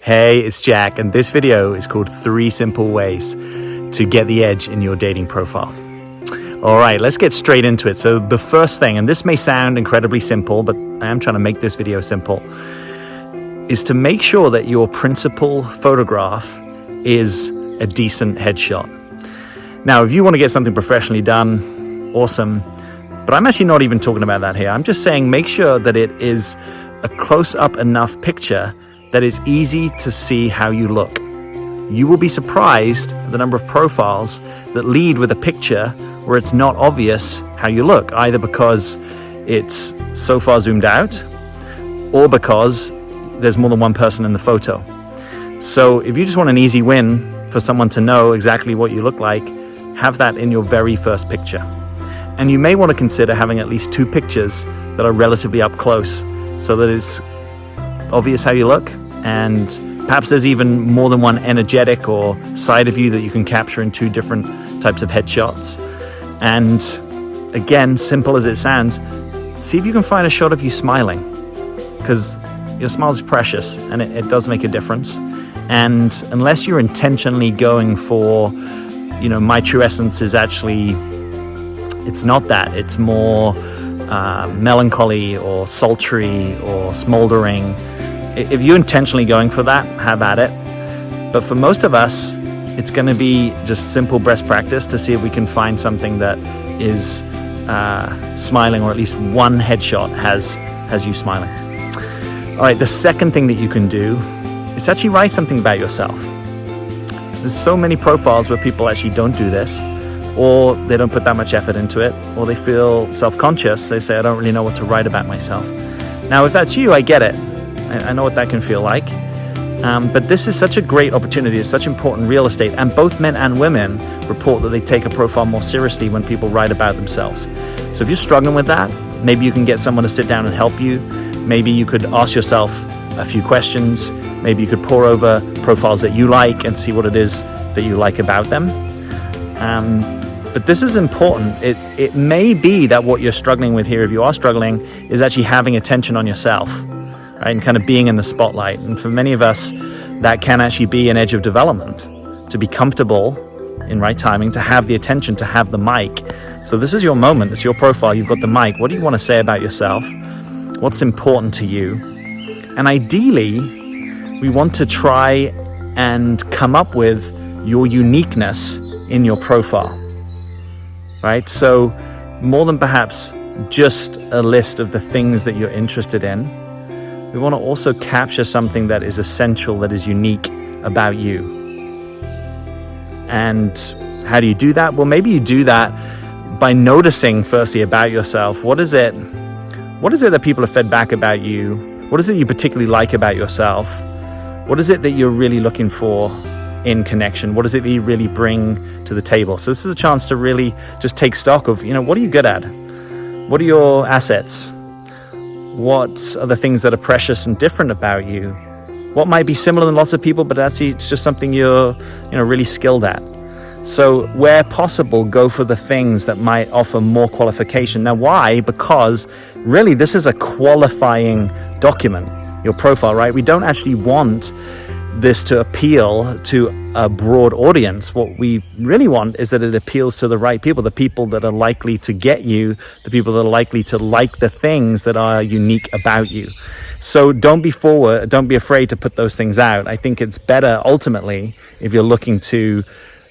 Hey, it's Jack, and this video is called 3 Simple Ways to Get the Edge in Your Dating Profile. All right, let's get straight into it. So the first thing, and this may sound incredibly simple, but I am trying to make this video simple, is to make sure that your principal photograph is a decent headshot. Now, if you want to get something professionally done, awesome, but I'm actually not even talking about that here. I'm just saying make sure that it is a close-up enough picture that it's easy to see how you look. You will be surprised at the number of profiles that lead with a picture where it's not obvious how you look, either because it's so far zoomed out or because there's more than one person in the photo. So if you just want an easy win for someone to know exactly what you look like, have that in your very first picture. And you may want to consider having at least 2 pictures that are relatively up close so that it's obvious how you look, and perhaps there's even more than one energetic or side of you that you can capture in 2 different types of headshots. And again, simple as it sounds, see if you can find a shot of you smiling, because your smile is precious and it does make a difference. And unless you're intentionally going for, my true essence is actually, it's not that, it's more melancholy or sultry or smoldering. If you're intentionally going for that, have at it. But for most of us, it's going to be just simple best practice to see if we can find something that is smiling, or at least one headshot has you smiling. All right, the second thing that you can do is actually write something about yourself. There's so many profiles where people actually don't do this, or they don't put that much effort into it, or they feel self-conscious. They say, I don't really know what to write about myself. Now, if that's you, I get it. I know what that can feel like. But this is such a great opportunity. It's such important real estate. And both men and women report that they take a profile more seriously when people write about themselves. So if you're struggling with that, maybe you can get someone to sit down and help you. Maybe you could ask yourself a few questions. Maybe you could pore over profiles that you like and see what it is that you like about them. But this is important. It may be that what you're struggling with here, if you are struggling, is actually having attention on yourself, right? And kind of being in the spotlight. And for many of us, that can actually be an edge of development, to be comfortable in right timing, to have the attention, to have the mic. So this is your moment. It's your profile. You've got the mic. What do you want to say about yourself? What's important to you? And ideally, we want to try and come up with your uniqueness in your profile, right? So more than perhaps just a list of the things that you're interested in, we want to also capture something that is essential, that is unique about you. And how do you do that? Well, maybe you do that by noticing firstly about yourself. What is it that people have fed back about you? What is it you particularly like about yourself? What is it that you're really looking for in connection? What is it that you really bring to the table? So this is a chance to really just take stock of, what are you good at? What are your assets? What are the things that are precious and different about you? What might be similar than lots of people, but actually it's just something you're really skilled at. So where possible, go for the things that might offer more qualification. Now, why? Because really this is a qualifying document, your profile, right? We don't actually want this to appeal to a broad audience. What we really want is that it appeals to the right people, the people that are likely to get you, the people that are likely to like the things that are unique about you. So don't be afraid to put those things out. I think it's better ultimately, if you're looking to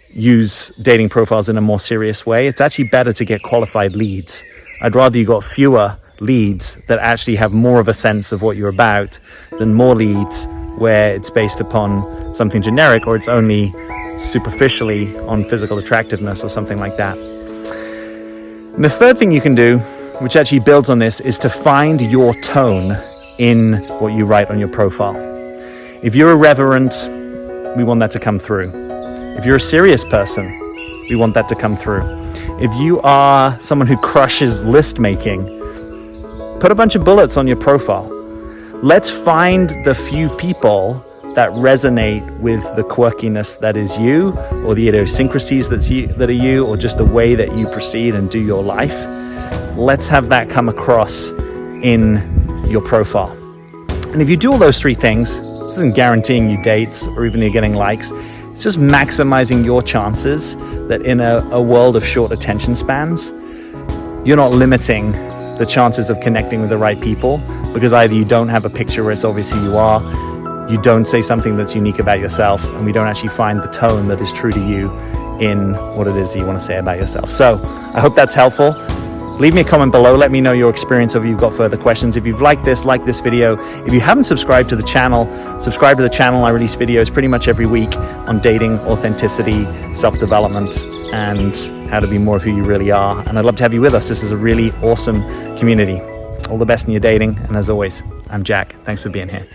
use dating profiles in a more serious way, it's actually better to get qualified leads. I'd rather you got fewer leads that actually have more of a sense of what you're about than more leads where it's based upon something generic, or it's only superficially on physical attractiveness or something like that. And the third thing you can do, which actually builds on this, is to find your tone in what you write on your profile. If you're irreverent, we want that to come through. If you're a serious person, we want that to come through. If you are someone who crushes list making, put a bunch of bullets on your profile. Let's find the few people that resonate with the quirkiness that is you, or the idiosyncrasies that are you, or just the way that you proceed and do your life. Let's have that come across in your profile. And if you do all those 3 things, This isn't guaranteeing you dates or even you're getting likes. It's just maximizing your chances that in a world of short attention spans, you're not limiting the chances of connecting with the right people, because either you don't have a picture where it's obvious who you are, you don't say something that's unique about yourself, and we don't actually find the tone that is true to you in what it is that you want to say about yourself. So I hope that's helpful. Leave me a comment below. Let me know your experience, or if you've got further questions. If you've liked this, like this video. If you haven't subscribed to the channel, subscribe to the channel. I release videos pretty much every week on dating, authenticity, self-development, and how to be more of who you really are. And I'd love to have you with us. This is a really awesome community. All the best in your dating. And as always, I'm Jack. Thanks for being here.